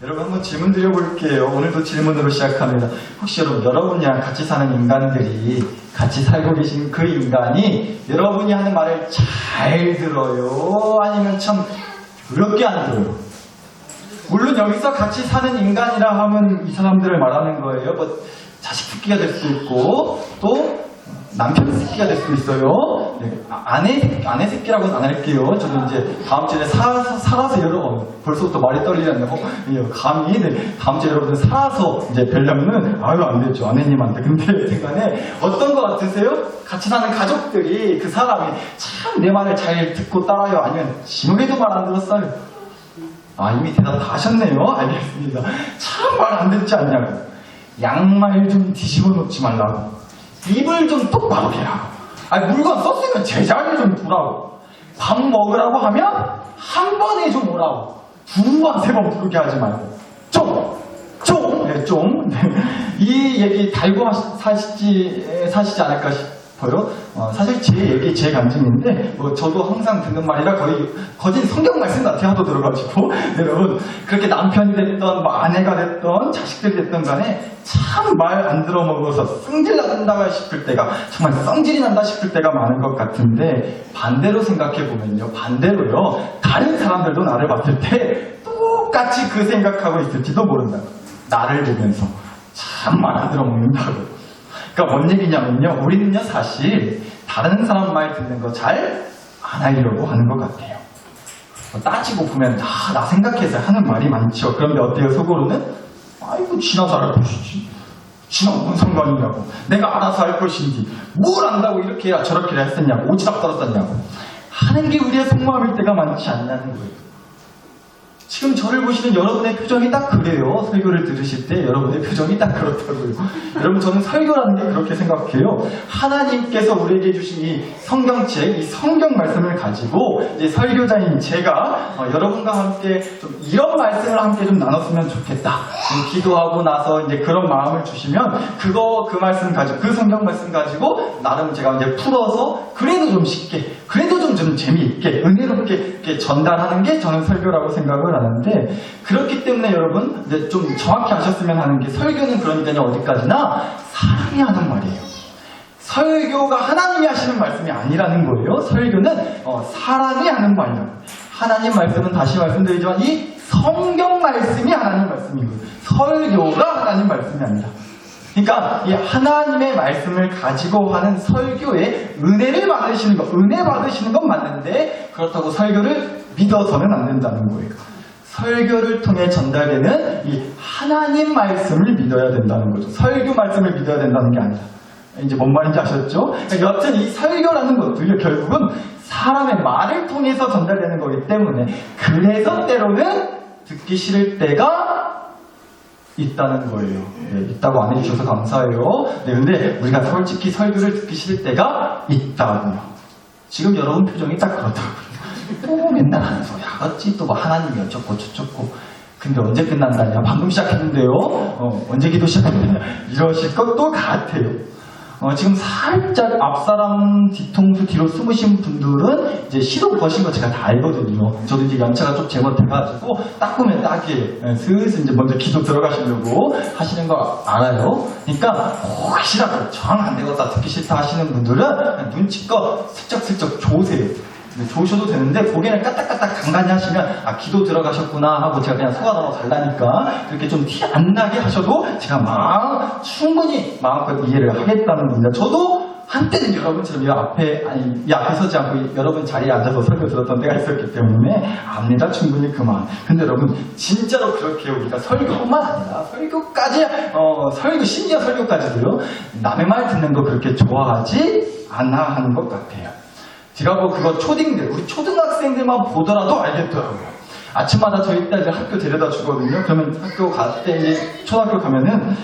여러분 한번 질문 드려볼게요. 오늘도 질문으로 시작합니다. 혹시 여러분이랑 같이 사는 인간들이 같이 살고 계신 그 인간이 여러분이 하는 말을 잘 들어요? 아니면 참 더럽게 안 들어요? 물론 여기서 같이 사는 인간이라 하면 이 사람들을 말하는 거예요. 뭐 자식 새끼가 될 수도 있고 또 남편 새끼가 될 수도 있어요. 네, 아내 새끼라고는 안 할게요. 저는 이제 다음 주에 살아서 여러분 벌써부터 말이 떨리네요. 감히 다음 주에 여러분들 살아서 이제 뵈려면은 아유 안 되죠 아내님한테. 근데 생각에 어떤 거 같으세요? 같이 사는 가족들이 그 사람이 참 내 말을 잘 듣고 따라요. 아니면 지문에도 말 안 들었어요. 아 이미 대답 다 하셨네요. 알겠습니다. 참 말 안 듣지 않냐고. 양말 좀 뒤집어 놓지 말라고. 입을 좀 똑바로 해라. 아니 물건 썼으면 제자리에 좀 두라고. 밥 먹으라고 하면 한 번에 좀 오라고. 두 번, 세 번 부르게 하지 말고 네, 좀. 이 얘기 달고 사시지 않을까 싶어요. 사실 제 얘기, 제 감정인데 저도 항상 듣는 말이라 거의 거진 성경 말씀 같아 하도 들어가지고 여러분 그렇게 남편이 됐던 아내가 됐던 자식들이 됐던 간에 참 말 안 들어먹어서 성질 난다 싶을 때가 정말 성질이 난다 싶을 때가 많은 것 같은데 반대로 생각해보면요. 반대로요. 다른 사람들도 나를 봤을 때 똑같이 그 생각하고 있을지도 모른다. 나를 보면서 참 말 안 들어먹는다고. 그러니까 뭔 얘기냐면요. 우리는요 사실 다른 사람 말 듣는 거 잘 안 하려고 하는 것 같아요. 따지고 보면 다 나 생각해서 하는 말이 많죠. 그런데 어때요? 속으로는 아이고 지나 잘할 것이지. 지나 뭔 상관이냐고. 내가 알아서 할 것인지. 뭘 안다고 이렇게 해야 저렇게 해야 했었냐고. 오지랖 떨었었냐고. 하는 게 우리의 속마음일 때가 많지 않냐는 거예요. 지금 저를 보시는 여러분의 표정이 딱 그래요. 설교를 들으실 때 여러분의 표정이 딱 그렇다고요. 여러분 저는 설교라는 게 그렇게 생각해요. 하나님께서 우리에게 주신 이 성경책, 이 성경 말씀을 가지고 이제 설교자인 제가 여러분과 함께 좀 이런 말씀을 함께 좀 나눴으면 좋겠다. 기도하고 나서 이제 그런 마음을 주시면 그 말씀 가지고 그 성경 말씀 가지고 나름 제가 이제 풀어서 그래도 좀 쉽게, 그래도 좀 재미있게, 은혜롭게 이렇게 전달하는 게 저는 설교라고 생각을 하는데 그렇기 때문에 여러분 이제 좀 정확히 아셨으면 하는 게 설교는 그러니까요 어디까지나 사람이 하는 말이에요. 설교가 하나님이 하시는 말씀이 아니라는 거예요. 설교는 사람이 하는 말이에요. 하나님 말씀은 다시 말씀드리지만 이 성경 말씀이 하나님 말씀이고요. 설교가 하나님 말씀이 아니라. 그러니까 이 하나님의 말씀을 가지고 하는 설교에 은혜 받으시는 건 맞는데 그렇다고 설교를 믿어서는 안 된다는 거예요. 설교를 통해 전달되는 이 하나님 말씀을 믿어야 된다는 거죠. 설교 말씀을 믿어야 된다는 게 아니라. 이제 뭔 말인지 아셨죠? 여튼 이 설교라는 것도요, 결국은 사람의 말을 통해서 전달되는 거기 때문에 그래서 때로는 듣기 싫을 때가 있다는 거예요. 네, 있다고 안 해주셔서 감사해요. 네, 근데 우리가 솔직히 설교를 듣기 싫을 때가 있다고요. 지금 여러분 표정이 딱 그렇다고요. 또 맨날 하는 소리 하겠지. 또 뭐 하나님이 어쩌고 저쩌고. 근데 언제 끝난다냐? 방금 시작했는데요. 언제 기도 시작했느냐? 이러실 것도 같아요. 지금 살짝 앞사람 뒤통수 뒤로 숨으신 분들은 이제 시도 거신 거 제가 다 알거든요. 저도 이제 연차가 좀 제멋해가지고 딱 보면 딱이에요. 슬슬 이제 먼저 기도 들어가시려고 하시는 거 알아요. 그러니까 혹시라도 정 안 되겠다 듣기 싫다 하시는 분들은 눈치껏 슬쩍슬쩍 좋으세요. 좋으셔도 되는데 고개를 까딱까딱 간간히 하시면 기도 들어가셨구나 하고 제가 그냥 속아 넘어갈라니까 그렇게 좀 티 안 나게 하셔도 제가 충분히 마음껏 이해를 하겠다는 겁니다. 저도 한때는 여러분처럼 이 앞에 서지 않고 여러분 자리에 앉아서 설교 들었던 때가 있었기 때문에 압니다. 충분히 그 마음. 근데 여러분 진짜로 그렇게 우리가 설교뿐만 아니라 심지어 설교까지도요 남의 말 듣는 거 그렇게 좋아하지 않아 하는 것 같아요. 제가 그거 우리 초등학생들만 보더라도 알겠더라고요. 아침마다 저희 딸들 학교 데려다 주거든요. 그러면 학교 갈 때 이제 초등학교 가면은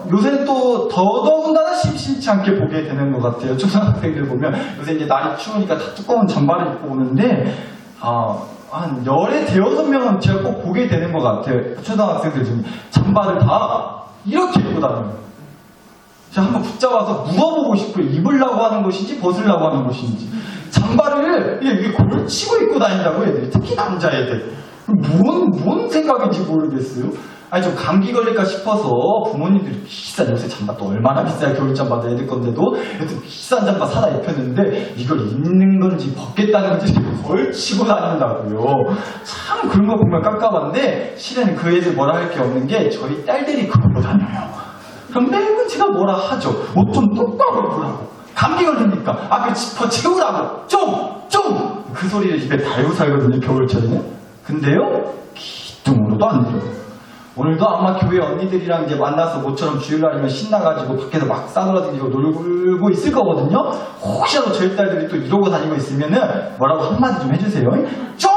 요새는 또 더더군다나 심심치 않게 보게 되는 것 같아요. 초등학생들 보면 요새 이제 날이 추우니까 다 두꺼운 잠바를 입고 오는데 한 열에 대여섯 명은 제가 꼭 보게 되는 것 같아요. 초등학생들 중에 잠바를 다 이렇게 입고 다녀요. 제가 한번 붙잡아서 물어보고 싶어요. 입으려고 하는 것인지 벗으려고 하는 것인지. 잠바를 이게 걸치고 입고 다닌다고 애들이. 특히 남자애들. 뭔 생각인지 모르겠어요. 아니, 좀 감기 걸릴까 싶어서 부모님들이 비싼, 요새 잠바도 얼마나 비싸요. 겨울 잠바도 애들 건데도. 여튼 비싼 잠바 사다 입혔는데 이걸 입는 건지 벗겠다는 건지 걸치고 다닌다고요. 참 그런 거 보면 깝깝한데 실은 그 애들 뭐라 할 게 없는 게 저희 딸들이 그러고 다녀요. 그럼 매번 제가 뭐라 하죠. 옷 좀 똑바로 입으라고. 감기 걸리니까 앞에 짚어 채우라고. 좀! 그 소리를 입에 달고 살거든요, 겨울철에는. 근데요, 기뚱으로도 안 들어요. 오늘도 아마 교회 언니들이랑 이제 만나서 모처럼 주일날이면 신나가지고 밖에서 막 싸돌아다니고 놀고 있을 거거든요. 혹시라도 저희 딸들이 또 이러고 다니고 있으면은 뭐라고 한마디 좀 해주세요. 좀!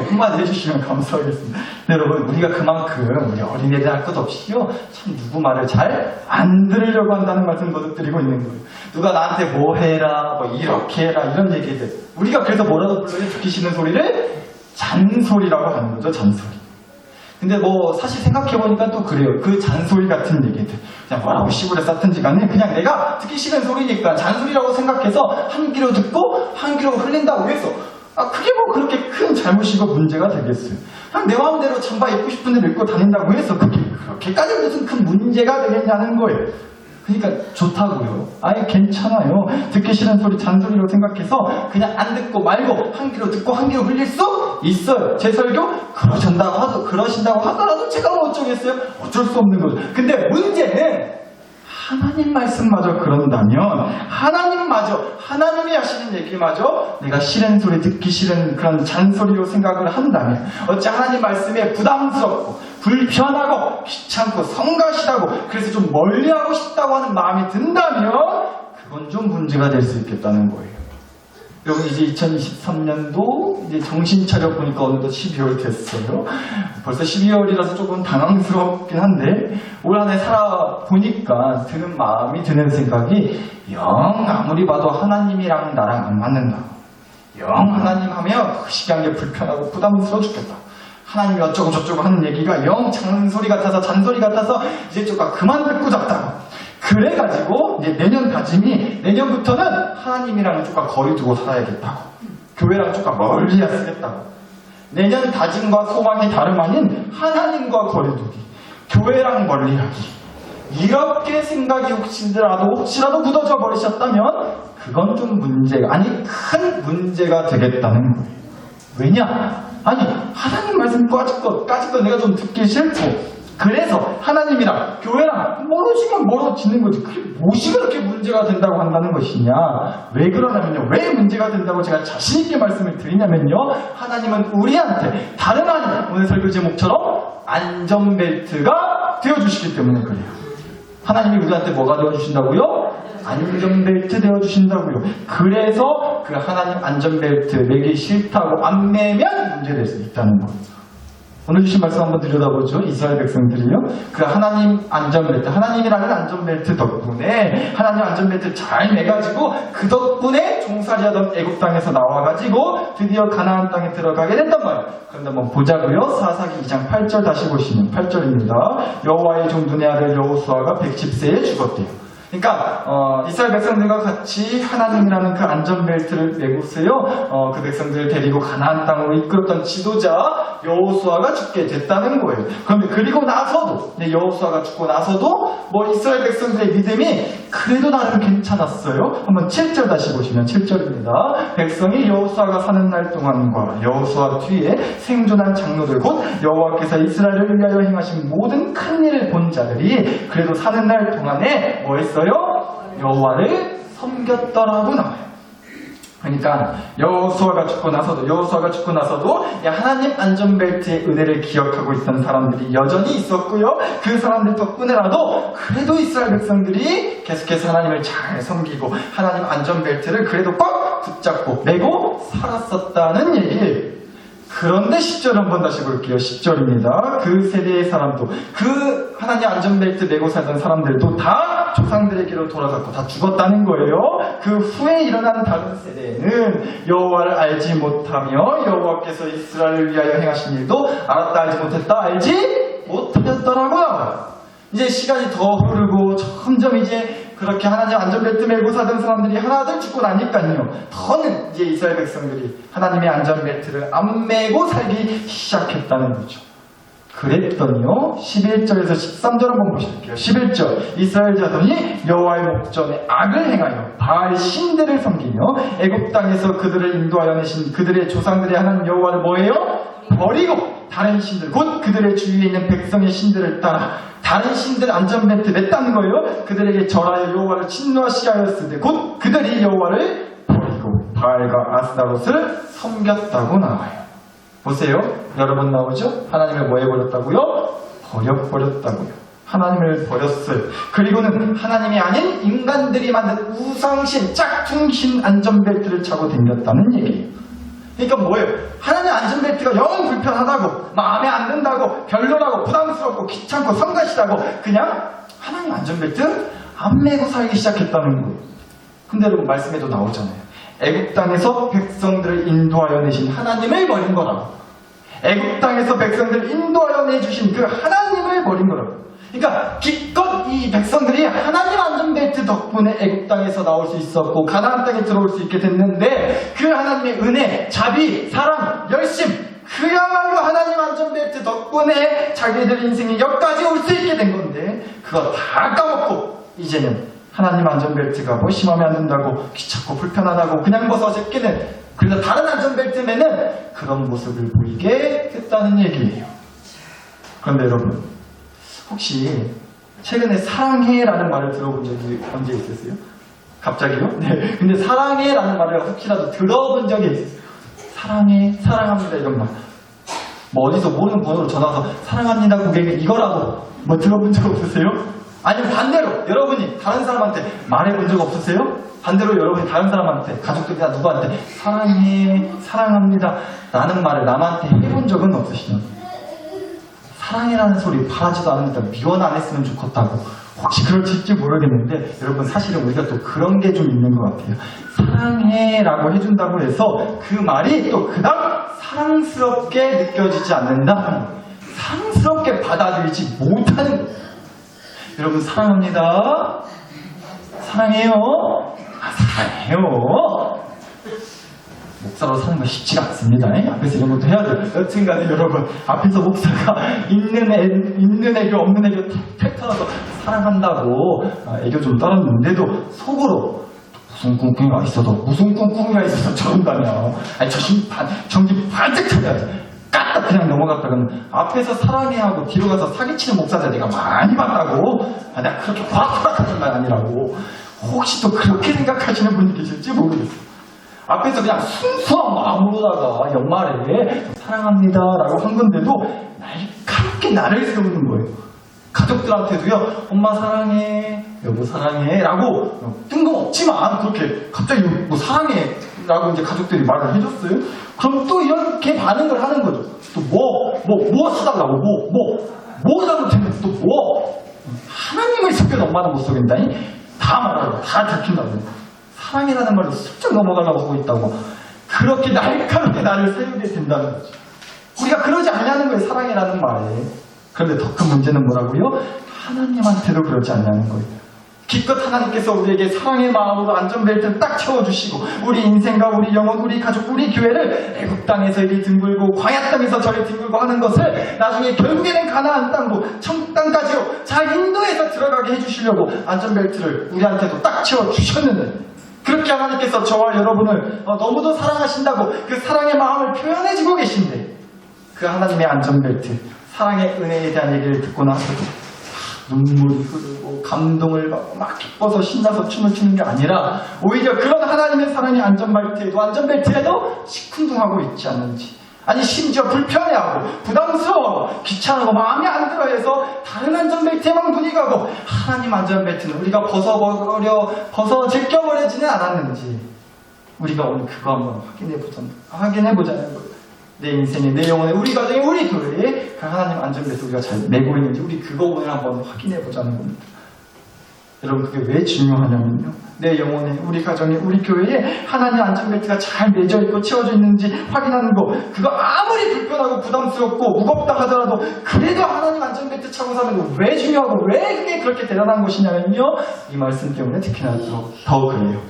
한마디 해주시면 감사하겠습니다. 네, 여러분, 우리가 그만큼 우리 어린애들 할 것 없이요. 참 누구 말을 잘 안 들으려고 한다는 말씀 거듭드리고 있는 거예요. 누가 나한테 뭐 해라, 뭐 이렇게 해라, 이런 얘기들. 우리가 그래서 뭐라도 불러요? 듣기 싫은 소리를 잔소리라고 하는 거죠, 잔소리. 근데 뭐 사실 생각해보니까 또 그래요. 그 잔소리 같은 얘기들. 그냥 뭐라고 씨부려 쌌든지 간에 그냥 내가 듣기 싫은 소리니까 잔소리라고 생각해서 한 귀로 듣고 한 귀로 흘린다고 해서 그게 뭐 그렇게 큰 잘못이고 문제가 되겠어요. 그냥 내 마음대로 잠바 입고 싶은 데를 입고 다닌다고 해서 그게 그렇게까지 무슨 큰 문제가 되겠냐는 거예요. 그러니까 좋다고요. 아예 괜찮아요. 듣기 싫은 소리 잔소리로 생각해서 그냥 안 듣고 말고 한 귀로 듣고 한 귀로 흘릴 수 있어요. 제 설교 그러신다고 하더라도 제가 뭐 어쩌겠어요? 어쩔 수 없는 거죠. 근데 문제는 하나님 말씀마저 그런다면 하나님이 하시는 얘기마저 내가 싫은 소리 듣기 싫은 그런 잔소리로 생각을 한다면 어찌 하나님 말씀에 부담스럽고 불편하고 귀찮고 성가시다고 그래서 좀 멀리하고 싶다고 하는 마음이 든다면 그건 좀 문제가 될 수 있겠다는 거예요. 여러분 이제 2023년도 이제 정신 차려 보니까 어느덧 12월 됐어요. 벌써 12월이라서 조금 당황스럽긴 한데 올 한 해 살아보니까 드는 마음이 드는 생각이 영 아무리 봐도 하나님이랑 나랑 안 맞는다. 영 하나님 하면 시기한 게 불편하고 부담스러워 죽겠다. 하나님이 어쩌고 저쩌고 하는 얘기가 영 잔소리 같아서 이제 조금 그만 듣고 잡다고. 그래가지고 이제 내년 다짐이 내년부터는 하나님이랑 조금 거리 두고 살아야겠다고. 교회랑 조금 멀리 하겠다고. 내년 다짐과 소망이 다름 아닌 하나님과 거리 두기. 교회랑 멀리 하기. 이렇게 생각이 혹시라도 굳어져 버리셨다면 그건 좀 큰 문제가 되겠다는 거예요. 왜냐? 하나님 말씀 까짓 거 내가 좀 듣기 싫고 그래서 하나님이랑 교회랑 멀어지면 멀어지는 거지. 그게 무엇이 그렇게 문제가 된다고 한다는 것이냐. 왜 그러냐면요. 왜 문제가 된다고 제가 자신있게 말씀을 드리냐면요. 하나님은 우리한테 다름 아닌 오늘 설교 제목처럼 안전벨트가 되어주시기 때문에 그래요. 하나님이 우리한테 뭐가 되어주신다고요? 안전벨트 되어주신다고요. 그래서 그 하나님 안전벨트 매기 싫다고 안 매면 문제될 수 있다는 거예요. 오늘 주신 말씀 한번 들여다보죠. 이스라엘 백성들이요. 그 하나님 안전벨트, 하나님이라는 안전벨트 덕분에 하나님 안전벨트 잘 매가지고 그 덕분에 종살이하던 애국 땅에서 나와가지고 드디어 가나안 땅에 들어가게 된단 말이에요. 그런데 한번 보자고요. 사사기 2장 8절 다시 보시면 8절입니다. 여호와의 종 눈의 아들 여호수아가 110세에 죽었대요. 그러니까 이스라엘 백성들과 같이 하나님이라는 그 안전벨트를 메고서요. 그 백성들을 데리고 가나안 땅으로 이끌었던 지도자 여호수아가 죽게 됐다는 거예요. 그런데 그리고 나서도 여호수아가 죽고 나서도 뭐 이스라엘 백성들의 믿음이 그래도 나름 괜찮았어요. 한번 7절 다시 보시면 7절입니다. 백성이 여호수아가 사는 날 동안과 여호수아 뒤에 생존한 장로들 곧 여호와께서 이스라엘을 위하여 행하신 모든 큰 일을 본 자들이 그래도 사는 날 동안에 뭐 했어요? 여호와를 섬겼더라고 나와요. 그러니까 여호수아가 죽고 나서도 하나님 안전벨트의 은혜를 기억하고 있던 사람들이 여전히 있었고요. 그 사람들 덕분에라도 그래도 이스라엘 백성들이 계속해서 하나님을 잘 섬기고 하나님 안전벨트를 그래도 꽉 붙잡고 메고 살았었다는 얘기예요. 그런데 10절 한번 다시 볼게요. 10절입니다. 그 세대의 사람도 그 하나님 안전벨트 메고 살던 사람들도 다 조상들에게로 돌아갔고 다 죽었다는 거예요. 그 후에 일어난 다른 세대에는 여호와를 알지 못하며 여호와께서 이스라엘을 위하여 행하신 일도 알았다 알지 못했다 알지 못하였더라고 나와요. 이제 시간이 더 흐르고 점점 이제 그렇게 하나님 안전벨트 메고 사던 사람들이 하나둘 죽고 나니까요. 더는 이제 이스라엘 백성들이 하나님의 안전벨트를 안 메고 살기 시작했다는 거죠. 그랬더니요 11절에서 13절 한번 보실게요. 11절 이스라엘 자손이 여호와의 목전에 악을 행하여 바알 신들을 섬기며 애굽 땅에서 그들을 인도하여 내신 그들의 조상들의 하나님 여호와를 뭐예요? 버리고 다른 신들 곧 그들의 주위에 있는 백성의 신들을 따라 다른 신들 안전벨트 냈다는 거예요. 그들에게 절하여 여호와를 진노하시게 하였으되 곧 그들이 여호와를 버리고 바알과 아스타롯을 섬겼다고 나와요. 보세요. 여러 번 나오죠? 하나님을 뭐 해버렸다고요? 버렸다고요. 하나님을 버렸어요. 그리고는 하나님이 아닌 인간들이 만든 우상신, 짝퉁신 안전벨트를 차고 댕겼다는 얘기예요. 그러니까 뭐예요? 하나님 안전벨트가 영 불편하다고, 마음에 안 든다고, 별로라고, 부담스럽고, 귀찮고, 성가시다고 그냥 하나님 안전벨트 안 메고 살기 시작했다는 거예요. 근데 여러분 말씀에도 나오잖아요. 애굽 땅에서 백성들을 인도하여 내신 하나님을 버린 거라고. 애굽 땅에서 백성들을 인도하여 내주신 그 하나님을 버린 거라고. 그러니까 기껏 이 백성들이 하나님 안전벨트 덕분에 애굽 땅에서 나올 수 있었고 가나안 땅에 들어올 수 있게 됐는데 그 하나님의 은혜, 자비, 사랑, 열심 그야말로 하나님 안전벨트 덕분에 자기들 인생이 여기까지 올 수 있게 된 건데 그거 다 까먹고 이제는 하나님 안전벨트가 뭐 심하면 안 된다고 귀찮고 불편하다고 그냥 벗어 제끼는 그래서 다른 안전벨트면은 그런 모습을 보이게 했다는 얘기예요. 그런데 여러분 혹시 최근에 사랑해라는 말을 들어본 적이 언제 있으세요? 갑자기요? 네. 근데 사랑해라는 말을 혹시라도 들어본 적이 있으세요? 사랑해, 사랑합니다 이런 말. 뭐 어디서 모르는 번호로 전화 와서 사랑합니다 고객님 이거라고 뭐 들어본 적 없으세요? 아니면 반대로 여러분이 다른 사람한테 말해본 적 없으세요? 반대로 여러분이 다른 사람한테 가족들이나 누구한테 사랑해, 사랑합니다 라는 말을 남한테 해본 적은 없으시죠? 사랑해라는 소리 바라지도 않으니까 미원 안 했으면 좋겠다고 혹시 그럴지 모르겠는데 여러분 사실은 우리가 또 그런 게 좀 있는 것 같아요. 사랑해라고 해준다고 해서 그 말이 또 그닥 사랑스럽게 느껴지지 않는다. 사랑스럽게 받아들이지 못하는 거예요. 여러분 사랑합니다. 사랑해요. 사랑해요. 목사로 사는 거 쉽지가 않습니다. 앞에서 이런 것도 해야 돼요. 여튼간에 여러분 앞에서 목사가 있는 애교 없는 애교 탁 털어서 사랑한다고 애교 좀 떨었는데도 속으로 무슨 꿍꿍이가 있어서 저런다며 아니 정신 반짝 차려야지. 까딱 그냥 넘어갔다가는 앞에서 사랑해 하고 뒤로 가서 사기치는 목사들 내가 많이 봤다고 내가 그렇게 호락호락하는 건 아니라고 혹시 또 그렇게 생각하시는 분이 계실지 모르겠어요. 앞에서 그냥 순수한 마음으로다가 연말에 사랑합니다 라고 한 건데도 날카롭게 나를 세우는 거예요. 가족들한테도요 엄마 사랑해 여보 사랑해 라고 뜬금없지만 그렇게 갑자기 뭐 사랑해 라고 이제 가족들이 말을 해줬어요. 그럼 또 이렇게 반응을 하는 거죠. 또 뭐 사달라고 뭐 잘못했는데 또 뭐 하나님을 속여도 엄마는 못 속인다니 다 말하고 다 들킨다고 사랑이라는 말로 슬쩍 넘어가려고 하고 있다고 그렇게 날카롭게 나를 세우게 된다는 거죠. 우리가 그러지 않냐는 거예요. 사랑이라는 말에. 그런데 더 큰 문제는 뭐라고요? 하나님한테도 그러지 않냐는 거예요. 기껏 하나님께서 우리에게 사랑의 마음으로 안전벨트를 딱 채워주시고 우리 인생과 우리 영혼, 우리 가족, 우리 교회를 애굽 땅에서 이리 뒹굴고 광야 땅에서 저리 뒹굴고 하는 것을 나중에 결국에는 가나안 땅고 천국 땅까지요 잘 인도해서 들어가게 해주시려고 안전벨트를 우리한테도 딱 채워주셨는데 그렇게 하나님께서 저와 여러분을 너무도 사랑하신다고 그 사랑의 마음을 표현해주고 계신데 그 하나님의 안전벨트, 사랑의 은혜에 대한 얘기를 듣고 나서도 눈물이 흐르고 감동을 받고 막 기뻐서 신나서 춤을 추는 게 아니라 오히려 그런 하나님의 사랑이 안전벨트에도 시큰둥하고 있지 않는지 아니 심지어 불편해하고 부담스러워하고 귀찮고 마음에 안 들어해서 다른 안전벨트에만 눈이 가고 하나님 안전벨트는 우리가 벗어 제껴버리지는 않았는지 우리가 오늘 그거 한번 확인해보자는 거예요. 내 인생에, 내 영혼에, 우리 가정에, 우리 교회에 그 하나님 안전벨트 우리가 잘 메고 있는지 우리 그거 오늘 한번 확인해보자는 겁니다. 여러분 그게 왜 중요하냐면요. 내 영혼에, 우리 가정에, 우리 교회에 하나님 안전벨트가 잘 매져 있고 채워져 있는지 확인하는 거, 그거 아무리 불편하고 부담스럽고 무겁다 하더라도 그래도 하나님 안전벨트 차고 사는 거 왜 중요하고 왜 그게 그렇게 대단한 것이냐면요. 이 말씀 때문에 특히나 더 그래요.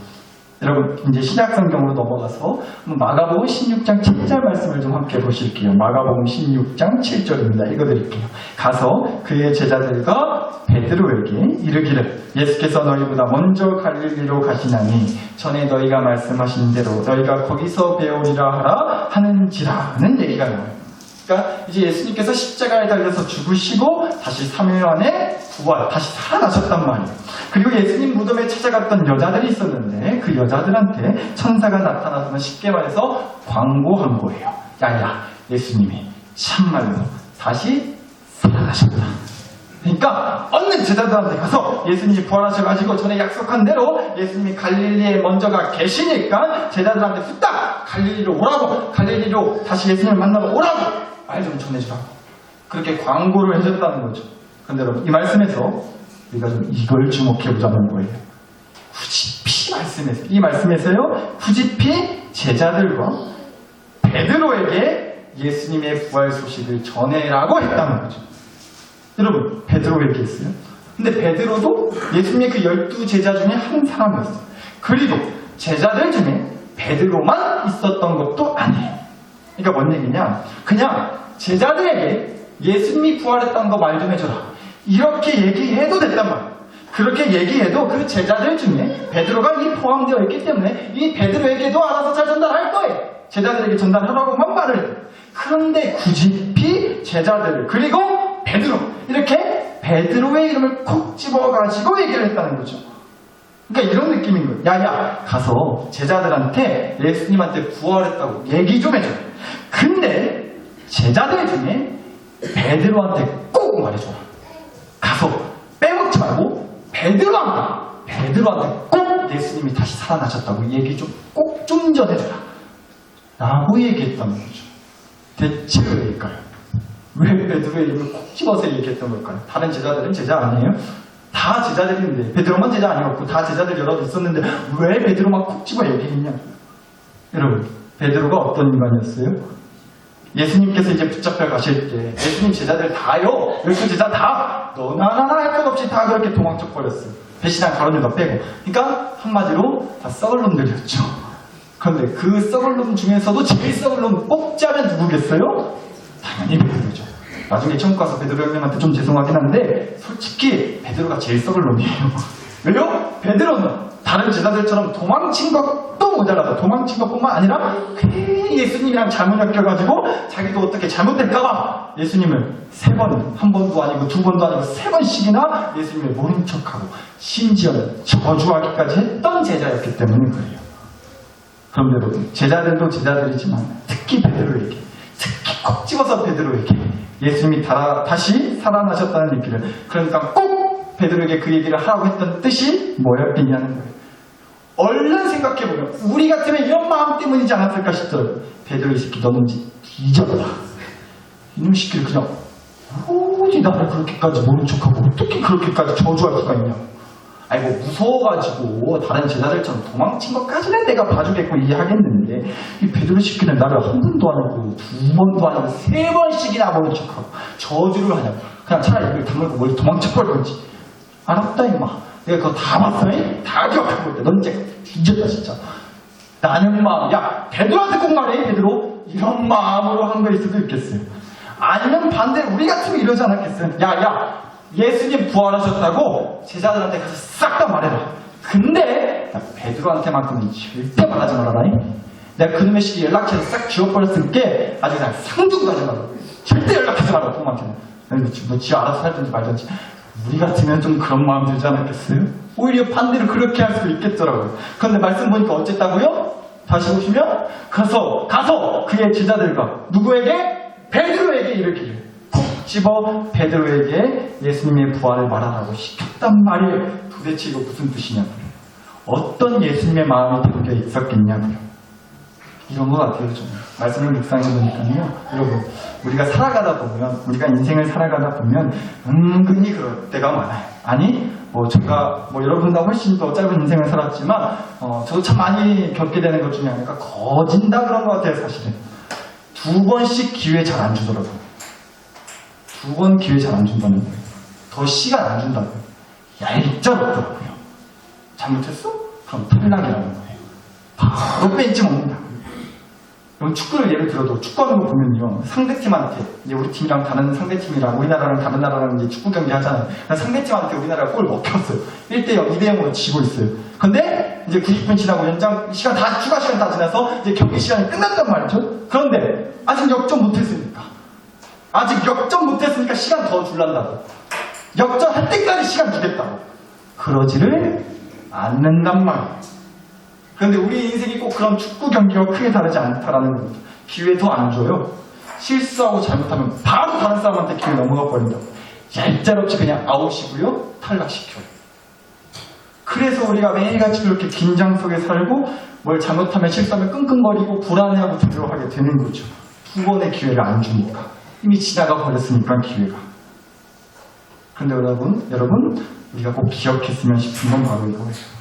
여러분 이제 신약성경으로 넘어가서 마가복음 16장 7절 말씀을 좀 함께 보실게요. 마가복음 16장 7절입니다. 읽어드릴게요. 가서 그의 제자들과 베드로에게 이르기를 예수께서 너희보다 먼저 갈릴리로 가시나니 전에 너희가 말씀하신 대로 너희가 거기서 배우리라 하라 하는지라는 얘기가 나와요. 그러니까 이제 예수님께서 십자가에 달려서 죽으시고 다시 3일 만에 부활, 다시 살아나셨단 말이에요. 그리고 예수님 무덤에 찾아갔던 여자들이 있었는데 그 여자들한테 천사가 나타나서는 쉽게 말해서 광고한 거예요. 야야, 예수님이 참말로 다시 살아나셨다. 그러니까 얼른 제자들한테 가서 예수님이 부활하셔가지고 전에 약속한 대로 예수님이 갈릴리에 먼저 가 계시니까 제자들한테 후딱 갈릴리로 오라고, 갈릴리로 다시 예수님을 만나러 오라고 말 좀 전해주라고 그렇게 광고를 해줬다는 거죠. 그런데 여러분 이 말씀에서 우리가 좀 이걸 주목해보자는 거예요. 굳이 말씀에서, 이 말씀에서요 굳이 제자들과 베드로에게 예수님의 부활 소식을 전해라고 했다는 거죠. 여러분 베드로에게 했어요. 근데 베드로도 예수님의 그 12제자 중에 한 사람이었어요. 그리고 제자들 중에 베드로만 있었던 것도 아니에요. 그러니까 뭔 얘기냐, 그냥 제자들에게 예수님이 부활했다는 거 말 좀 해줘라 이렇게 얘기해도 됐단 말이에요. 그렇게 얘기해도 그 제자들 중에 베드로가 이 포함되어 있기 때문에 이 베드로에게도 알아서 잘 전달할 거예요. 제자들에게 전달하라고만 말을 해요. 그런데 굳이 제자들 그리고 베드로 이렇게 베드로의 이름을 콕 집어가지고 얘기를 했다는 거죠. 그러니까 이런 느낌인 거예요. 야야 가서 제자들한테 예수님한테 부활했다고 얘기 좀 해줘. 근데 제자들 중에 베드로한테 꼭 말해줘라. 가서 빼먹지 말고 베드로한테 꼭 예수님이 다시 살아나셨다고 얘기 좀 꼭 좀 전해줘라 라고 얘기했다는 거죠. 대체 왜일까요? 왜 베드로의 이름을 콕 집어서 얘기했던 걸까요? 다른 제자들은 제자 아니에요? 다 제자들인데 베드로만 제자 아니었고 다 제자들 여러 있었는데 왜 베드로만 콕 집어 얘기했냐? 여러분 베드로가 어떤 인간이었어요? 예수님께서 이제 붙잡혀 가실 때 예수님 제자들 다요 12제자 다 너나 나나 할 것 없이 다 그렇게 도망쳐 버렸어요. 배신한 가룟 유다 빼고. 그러니까 한마디로 다 썩을 놈들이었죠. 그런데 그 썩을 놈 중에서도 제일 썩을 놈 뽑자면 누구겠어요? 당연히 베드로죠. 나중에 천국 가서 베드로 형님한테 좀 죄송하긴 한데 솔직히 베드로가 제일 썩을 놈이에요. 왜요? 베드로는 다른 제자들처럼 도망친 것도 모자라서 도망친 것뿐만 아니라 괜히 예수님이랑 잘못 엮여가지고 자기도 어떻게 잘못될까봐 예수님을 3번, 한 번도 아니고 2번도 아니고 3번씩이나 예수님을 모른 척하고 심지어는 저주하기까지 했던 제자였기 때문에 그래요. 그럼 여러분 제자들도 제자들이지만 특히 베드로에게, 특히 콕 집어서 베드로에게 예수님이 다시 살아나셨다는 얘기를, 그러니까 꼭 베드로에게 그 얘기를 하라고 했던 뜻이 뭐였겠냐는 거예요. 얼른 생각해보면 우리 같으면 이런 마음 때문이지 않았을까 싶더라고요. 베드로 이 새끼 너는 뒤졌다. 이놈 새끼를 그냥 어디 나를 그렇게까지 모른 척하고 어떻게 그렇게까지 저주할 수가 있냐. 아이고 무서워가지고 다른 제자들처럼 도망친 것까지는 내가 봐주겠고 이해하겠는데 이 베드로 새끼는 나를 한 번도 아니고 2번도 아니고 3번씩이나 모른 척하고 저주를 하냐고. 그냥 차라리 이걸 다물고 멀리 도망쳐버릴 건지. 알았다 임마. 내가 그거 다 봤어. 다 기억하고 있다. 넌 진짜 뒤졌다 진짜. 나는 마음, 야 베드로한테 꼭 말해. 베드로 이런 마음으로 한 거일 수도 있겠어요. 아니면 반대로 우리 같으면 이러지 않았겠어요. 야 예수님 부활하셨다고 제자들한테 가서 싹 다 말해라. 근데 야, 베드로한테만큼은 절대 말하지 말아라. 내가 그놈의 시기 연락처를 싹 지워버렸으니까 아주 그냥 상두고 가지 말라. 절대 연락하지 말아. 그놈한테는. 뭐 지 알아서 살든지 말든지. 우리 같으면 좀 그런 마음 들지 않았겠어요? 오히려 반대로 그렇게 할 수도 있겠더라고요. 그런데 말씀 보니까 어쨌다고요? 다시 보시면 가서 그의 제자들과 누구에게? 베드로에게 이르기를 콕 집어 베드로에게 예수님의 부활을 말하라고 시켰단 말이에요. 도대체 이거 무슨 뜻이냐고요. 어떤 예수님의 마음이 담겨 있었겠냐고요. 이런 것 같아요. 좀 말씀을 묵상해보니까요. 여러분 우리가 살아가다 보면, 우리가 인생을 살아가다 보면 은근히 그럴 때가 많아요. 아니 제가 여러분보다 훨씬 더 짧은 인생을 살았지만 저도 참 많이 겪게 되는 것 중에 하나가 거진다 그런 것 같아요. 사실은 2번씩 기회 잘 안 주더라고요. 2번 기회 잘 안 준다는 거예요. 더 시간 안 준다고요. 얄짤없더라고요. 잘못했어? 그럼 탈락이라는 거예요. 바로 벤치 먹는다. 여러분 축구를 예를 들어도 축구하는 거 보면요, 상대팀한테 이제 우리 팀이랑 다른 상대팀이랑 우리나라랑 다른 나라랑 이제 축구 경기 하잖아요. 상대팀한테 우리나라가 골 먹혔어요. 1대0, 2대0으로 지고 있어요. 근데 이제 90분 지나고 연장 시간 다 추가 시간 다 지나서 이제 경기 시간이 끝났단 말이죠. 그런데 아직 역전 못했으니까 시간 더 줄란다고, 역전할 때까지 시간 주겠다고 그러지를 않는단 말이에요. 그런데 우리 인생이 꼭 그런 축구 경기와 크게 다르지 않다라는 겁니다. 기회 더 안 줘요. 실수하고 잘못하면 바로 다른 사람한테 기회 넘어가 버린다고. 얄짤없이 그냥 아웃이고요, 탈락시켜요. 그래서 우리가 매일같이 그렇게 긴장 속에 살고 뭘 잘못하면 실수하면 끙끙거리고 불안해하고 두려워하게 되는 거죠. 2번의 기회를 안 주니까. 이미 지나가 버렸으니까 기회가. 그런데 여러분 우리가 꼭 기억했으면 싶은 건 바로 이거예요.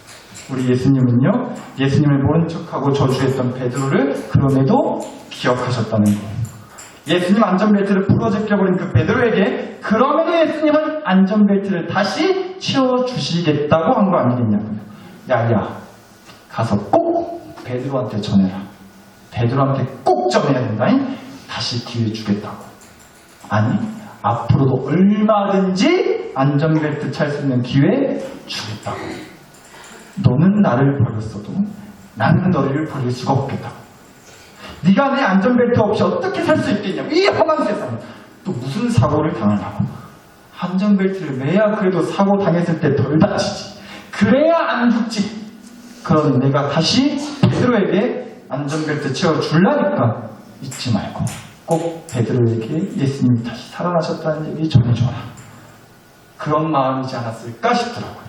우리 예수님은요, 예수님을 모른 척하고 저주했던 베드로를 그럼에도 기억하셨다는 거예요. 예수님 안전벨트를 부러져버린 그 베드로에게 그럼에도 예수님은 안전벨트를 다시 채워주시겠다고 한 거 아니겠냐고요. 야, 가서 꼭 베드로한테 전해라. 베드로한테 꼭 전해야 된다잉. 다시 기회 주겠다고. 아니, 앞으로도 얼마든지 안전벨트 찰 수 있는 기회 주겠다고. 너는 나를 버렸어도 나는 너를 버릴 수가 없겠다고. 네가 내 안전벨트 없이 어떻게 살 수 있겠냐고. 이 험한 세상에 또 무슨 사고를 당하려고. 안전벨트를 매야 그래도 사고 당했을 때 덜 다치지. 그래야 안 죽지. 그러니 내가 다시 베드로에게 안전벨트 채워주려니까 잊지 말고 꼭 베드로에게 예수님이 다시 살아나셨다는 얘기 전해줘라. 그런 마음이지 않았을까 싶더라고요.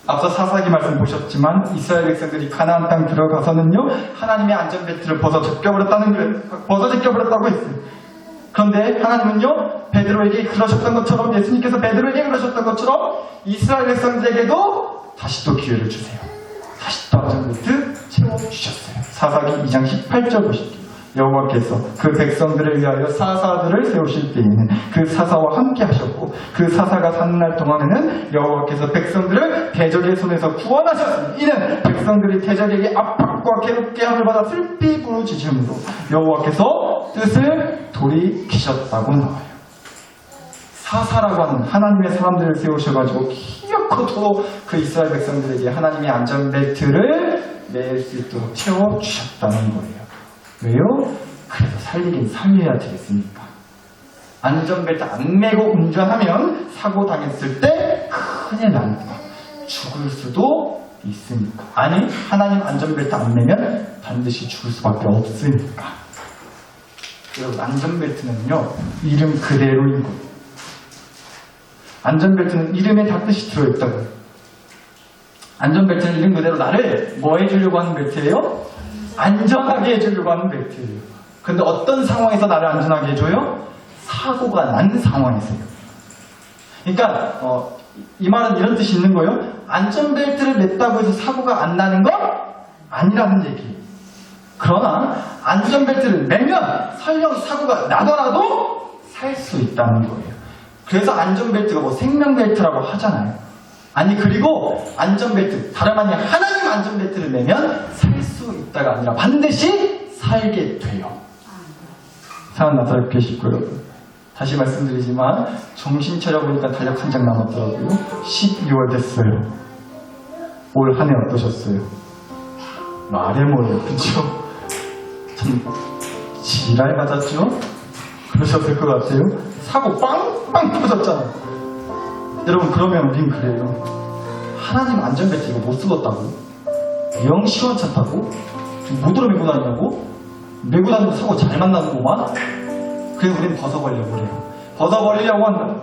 앞서 사사기 말씀 보셨지만 이스라엘 백성들이 가나안 땅 들어가서는요, 하나님의 안전벨트를 벗어 제껴버렸다고 했어요. 그런데 하나님은요, 베드로에게 그러셨던 것처럼, 예수님께서 베드로에게 그러셨던 것처럼 이스라엘 백성들에게도 다시 또 기회를 주세요. 다시 또 안전벨트 채워주셨어요. 사사기 2장 18절 보실게요. 여호와께서 그 백성들을 위하여 사사들을 세우실 때에는 그 사사와 함께 하셨고, 그 사사가 사는 날 동안에는 여호와께서 백성들을 대적의 손에서 구원하셨으니 이는 백성들이 대적에게 압박과 괴롭게 함을 받아 슬피 부르짖음으로 여호와께서 뜻을 돌이키셨다고 나와요. 사사라고 하는 하나님의 사람들을 세우셔가지고 기어코도 그 이스라엘 백성들에게 하나님의 안전벨트를 맬 수 있도록 채워주셨다는 거예요. 왜요? 그래도 살리긴 살려야 되겠습니까? 안전벨트 안 매고 운전하면 사고 당했을 때 큰일 납니다. 죽을 수도 있으니까. 아니, 하나님 안전벨트 안 매면 반드시 죽을 수밖에 없으니까. 여러분, 안전벨트는요, 이름 그대로인 거예요. 안전벨트는 이름에 다 뜻이 들어있다고요. 안전벨트는 이름 그대로 나를 뭐 해주려고 하는 벨트예요? 안전하게 해주려고 하는 벨트예요. 근데 어떤 상황에서 나를 안전하게 해줘요? 사고가 난 상황에서요. 그러니까 이 말은 이런 뜻이 있는 거예요. 안전벨트를 맸다고 해서 사고가 안 나는 건 아니라는 얘기예요. 그러나 안전벨트를 매면 설령 사고가 나더라도 살 수 있다는 거예요. 그래서 안전벨트가 뭐 생명벨트라고 하잖아요. 아니, 그리고 안전벨트, 다름 아닌 하나님 안전벨트를 매면 살 수 있다가 아니라 반드시 살게 돼요. 사람 나사렛 계시고, 여러분, 다시 말씀드리지만 정신 차려보니까 달력 한 장 남았더라고요. 12월 됐어요. 올 한 해 어떠셨어요? 말해 뭐예요, 그죠? 참 지랄 맞았죠? 그러셨을 것 같아요. 사고 빵빵 터졌잖아요. 여러분, 그러면 우린 그래요. 하나님 안전벨트 이거 못 쓰겠다고? 영 시원찮다고? 지금 못 들어 메고 다니냐고? 메고 다니면 사고 잘 만나는구만? 그래서 우린 벗어버리려고 그래요. 벗어버리려고 한다.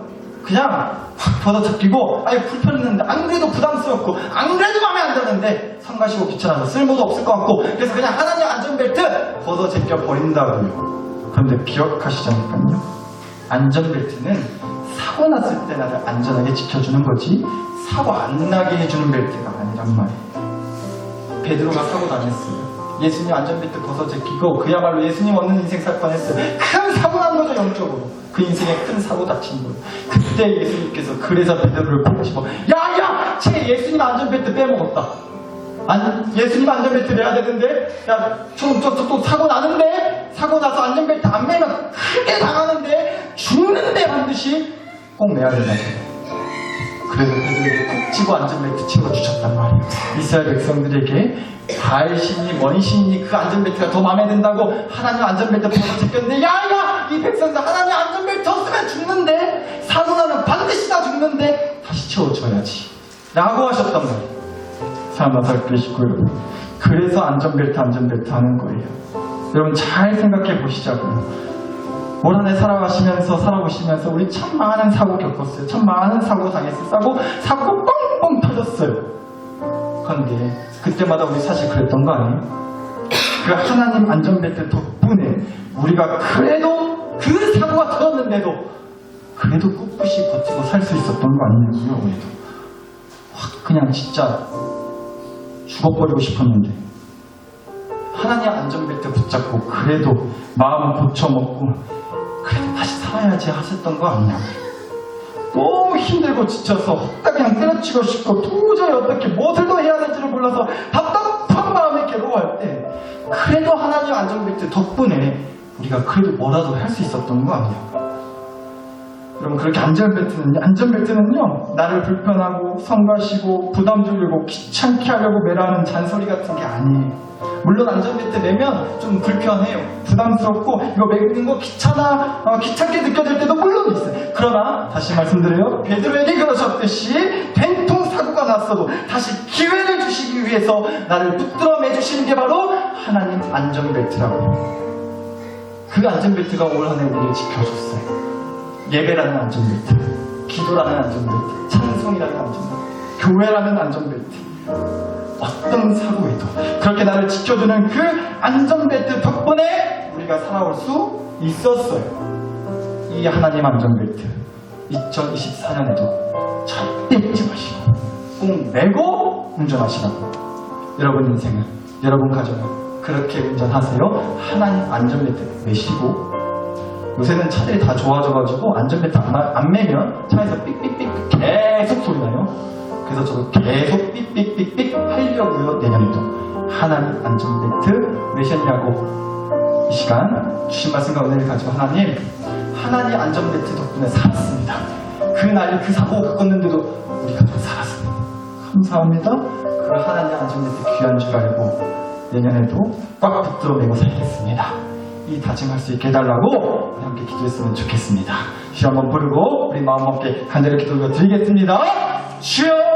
그냥 확 벗어잡히고, 아니, 불편했는데, 안 그래도 부담스럽고, 안 그래도 마음에 안 드는데, 성가시고 귀찮아서 쓸모도 없을 것 같고, 그래서 그냥 하나님 안전벨트 벗어제껴버린다고요. 그런데 기억하시자니까요. 안전벨트는 사고 났을 때 나를 안전하게 지켜주는 거지 사고 안 나게 해주는 벨트가 아니란 말이에요. 베드로가 사고 당했어요. 예수님 안전벨트 벗어 제끼고 그야말로 예수님 없는 인생 살 뻔했어요. 큰 사고 난 거죠, 영적으로. 그 인생에 큰 사고 다친 거예요. 그때 예수님께서 그래서 베드로를 보시고 야야! 쟤 예수님 안전벨트 빼먹었다. 아니, 예수님 안전벨트 매야 되는데, 야, 또 사고 나는데, 사고 나서 안전벨트 안 매면 크게 당하는데, 죽는데 반드시 꼭 매야 된다. 그래서 베드로에게 꼭 집어 안전벨트 채워주셨단 말이에요. 이스라엘 백성들에게 바알신이 원신이 그 안전벨트가 더 마음에 든다고 하나님 안전벨트 벗어 제꼈는데, 야야! 이 백성들 하나님 안전벨트 없으면 죽는데, 사고 나면 반드시 다 죽는데, 다시 채워줘야지. 라고 하셨단 말이에요. 사람 잘 계시고요. 그래서 안전벨트 하는 거예요. 여러분 잘 생각해 보시자고요. 올 한 해 살아보시면서 우리 참 많은 사고 겪었어요. 참 많은 사고 당했어요. 사고 뻥뻥 터졌어요. 그런데 그때마다 우리 사실 그랬던 거 아니에요? 그 하나님 안전벨트 덕분에 우리가 그래도 그 사고가 터졌는데도 그래도 꿋꿋이 버티고 살 수 있었던 거 아니냐고요. 우리도 그냥 진짜 죽어버리고 싶었는데 하나님 안전벨트 붙잡고 그래도 마음 고쳐먹고 그래도 다시 살아야지 하셨던 거 아니냐고. 너무 힘들고 지쳐서 헛다 그냥 때려치고 싶고 도저히 어떻게 무엇을 더 해야 될지를 몰라서 답답한 마음에 괴로워할 때 그래도 하나님 안전벨트 덕분에 우리가 그래도 뭐라도 할 수 있었던 거 아니냐고. 여러분 그렇게 안전벨트는요 나를 불편하고 성가시고 부담 주려고 귀찮게 하려고 매라는 잔소리 같은 게 아니에요. 물론 안전벨트 매면 좀 불편해요. 부담스럽고 이거 매는 거 귀찮게 느껴질 때도 물론 있어요. 그러나 다시 말씀드려요. 베드로에게 그러셨듯이 된통 사고가 났어도 다시 기회를 주시기 위해서 나를 붙들어 매주시는 게 바로 하나님 안전벨트라고요. 그 안전벨트가 올 한 해 우리를 지켜줬어요. 예배라는 안전벨트, 기도라는 안전벨트, 찬송이라는 안전벨트, 교회라는 안전벨트. 어떤 사고에도 그렇게 나를 지켜주는 그 안전벨트 덕분에 우리가 살아올 수 있었어요. 이 하나님 안전벨트 2024년에도 절대 잊지 마시고 꼭 매고 운전하시라고. 여러분 인생을, 여러분 가정을 그렇게 운전하세요. 하나님 안전벨트 매시고. 요새는 차들이 다 좋아져가지고 안전벨트 안 매면 차에서 삑삑삑 계속 소리 나요. 그래서 저도 계속 삑삑삑삑 하려고요. 내년에도 하나님 안전벨트 매셨냐고. 이 시간 주신 말씀과 은혜를 가지고 하나님 안전벨트 덕분에 살았습니다. 그날 그 사고 겪었는데도 우리가 또 살았습니다. 감사합니다. 그 하나님 안전벨트 귀한 줄 알고 내년에도 꽉 붙들어 매고 살겠습니다. 이 다짐할 수 있게 해달라고 우리 함께 기도했으면 좋겠습니다. 주여 한번 부르고 우리 마음 함께 간절히 기도 드리겠습니다. 주여